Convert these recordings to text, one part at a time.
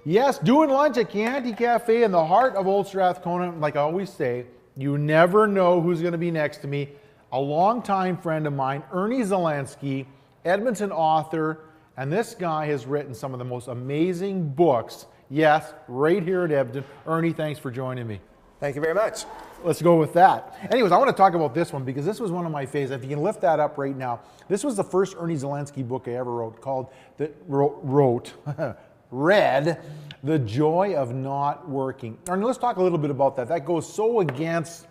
Yes, doing lunch at Chianti Cafe in the heart of Old Strathcona. Like I always say, you never know who's going to be next to me. A longtime friend of mine, Ernie Zelinski, Edmonton author, and this guy has written some of the most amazing books. Yes, right here at Edmonton. Ernie, thanks for joining me. Thank you very much. Let's go with that. Anyways, I want to talk about this one because this was one of my favorites. If you can lift that up right now, this was the first Ernie Zelinski book I ever wrote called read The Joy of Not Working. Ernie, let's talk a little bit about that. That goes so against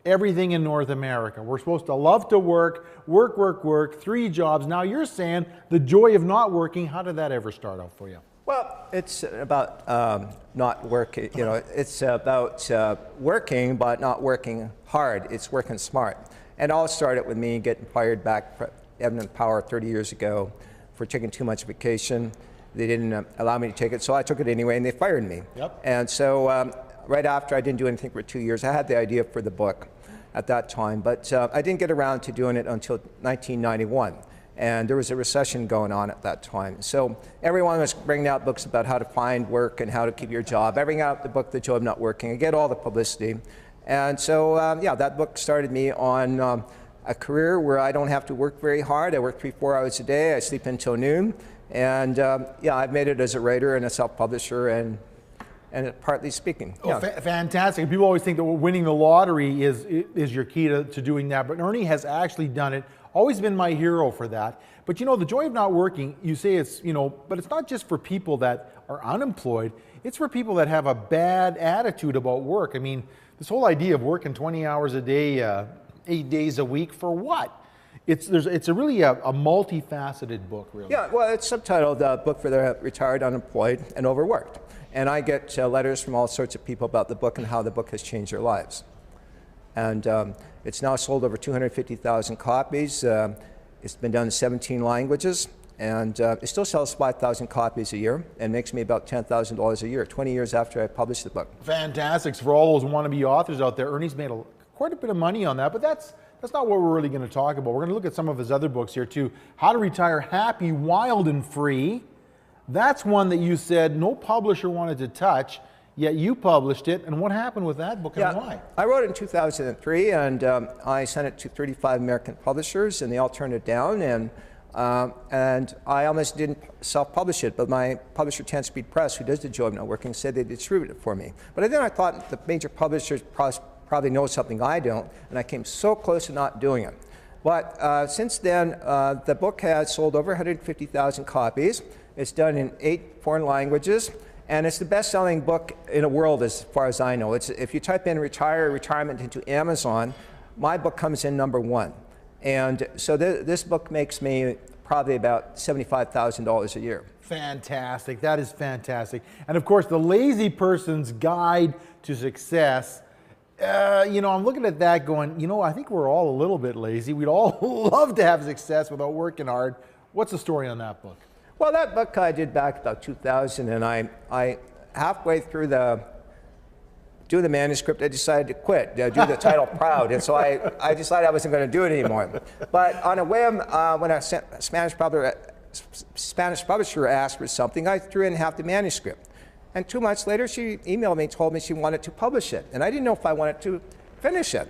everything in North America. We're supposed to love to work, 3 jobs. Now you're saying the joy of not working. How did that ever start out for you? Well, it's about not working, it's about working, but not working hard. It's working smart. And it all started with me getting fired back from Edmonton Power 30 years ago for taking too much vacation. They didn't allow me to take it, so I took it anyway, and they fired me. Yep. And so right after, I didn't do anything for 2 years. I had the idea for the book at that time, but I didn't get around to doing it until 1991. And there was a recession going on at that time. So everyone was bringing out books about how to find work and how to keep your job. I bring out the book, The Joy of Not Working. I get all the publicity. And so, yeah, that book started me on a career where I don't have to work very hard. I work 3-4 hours a day. I sleep until noon. And yeah, I've made it as a writer and a self-publisher and partly speaking. Yeah. Oh, fantastic. People always think that winning the lottery is your key to doing that, but Ernie has actually done it. Always been my hero for that. But the joy of not working, you say it's, but it's not just for people that are unemployed. It's for people that have a bad attitude about work. I mean, this whole idea of working 20 hours a day, 8 days a week, for what? It's really a multifaceted book, really. Yeah, well, it's subtitled Book for the Retired, Unemployed, and Overworked. And I get letters from all sorts of people about the book and how the book has changed their lives. And it's now sold over 250,000 copies. It's been done in 17 languages. And it still sells 5,000 copies a year and makes me about $10,000 a year, 20 years after I published the book. Fantastic. So for all those wannabe authors out there, Ernie's made quite a bit of money on that, but that's not what we're really going to talk about. We're going to look at some of his other books here too. How to Retire Happy, Wild, and Free. That's one that you said no publisher wanted to touch, yet you published it. And what happened with that book and why? I wrote it in 2003, and I sent it to 35 American publishers, and they all turned it down. And I almost didn't self-publish it, but my publisher, 10 Speed Press, who does The Joy of Not Working, said they'd distribute it for me. But then I thought the major publishers probably know something I don't, and I came so close to not doing it. But since then, the book has sold over 150,000 copies. It's done in 8 foreign languages, and it's the best-selling book in the world as far as I know. If you type in retirement into Amazon, my book comes in #1. And so this book makes me probably about $75,000 a year. Fantastic. That is fantastic. And of course, The Lazy Person's Guide to Success. I'm looking at that going, I think we're all a little bit lazy. We'd all love to have success without working hard. What's the story on that book? Well, that book I did back about 2000, and I halfway through do the manuscript, I decided to quit, do the title proud, and so I decided I wasn't going to do it anymore. But on a whim, when a Spanish publisher asked for something, I threw in half the manuscript. And 2 months later, she emailed me and told me she wanted to publish it. And I didn't know if I wanted to finish it.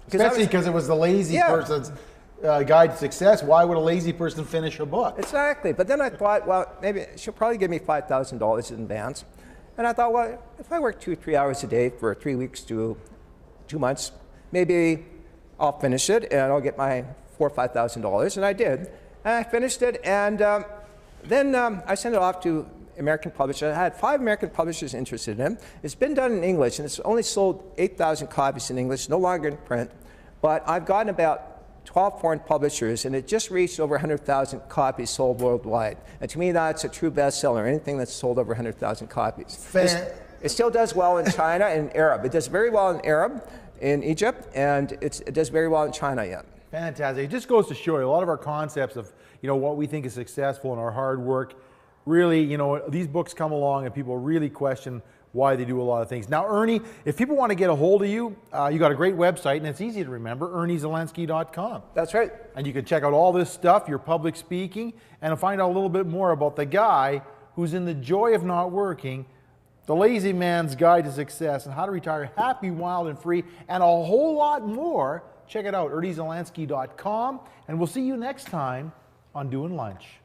Especially because it was the lazy person's guide to success. Why would a lazy person finish a book? Exactly. But then I thought, well, maybe she'll probably give me $5,000 in advance. And I thought, well, if I work 2 or 3 hours a day for 3 weeks to 2 months, maybe I'll finish it and I'll get my $4,000 or $5,000. And I did. And I finished it. And then I sent it off to American publishers. I had 5 American publishers interested in it. It's been done in English, and it's only sold 8,000 copies in English, no longer in print. But I've gotten about 12 foreign publishers, and it just reached over 100,000 copies sold worldwide. And to me, that's a true bestseller, anything that's sold over 100,000 copies. It still does well in China and Arab. It does very well in Arab, in Egypt, and it does very well in China yet. Fantastic. It just goes to show you a lot of our concepts of what we think is successful in our hard work. Really, these books come along and people really question why they do a lot of things. Now, Ernie, if people want to get a hold of you, you got a great website, and it's easy to remember, ErnieZelinski.com. That's right. And you can check out all this stuff, your public speaking, and find out a little bit more about the guy who's in the joy of not working, the lazy man's guide to success, and how to retire happy, wild, and free, and a whole lot more. Check it out, ErnieZelinski.com, and we'll see you next time on Doing Lunch.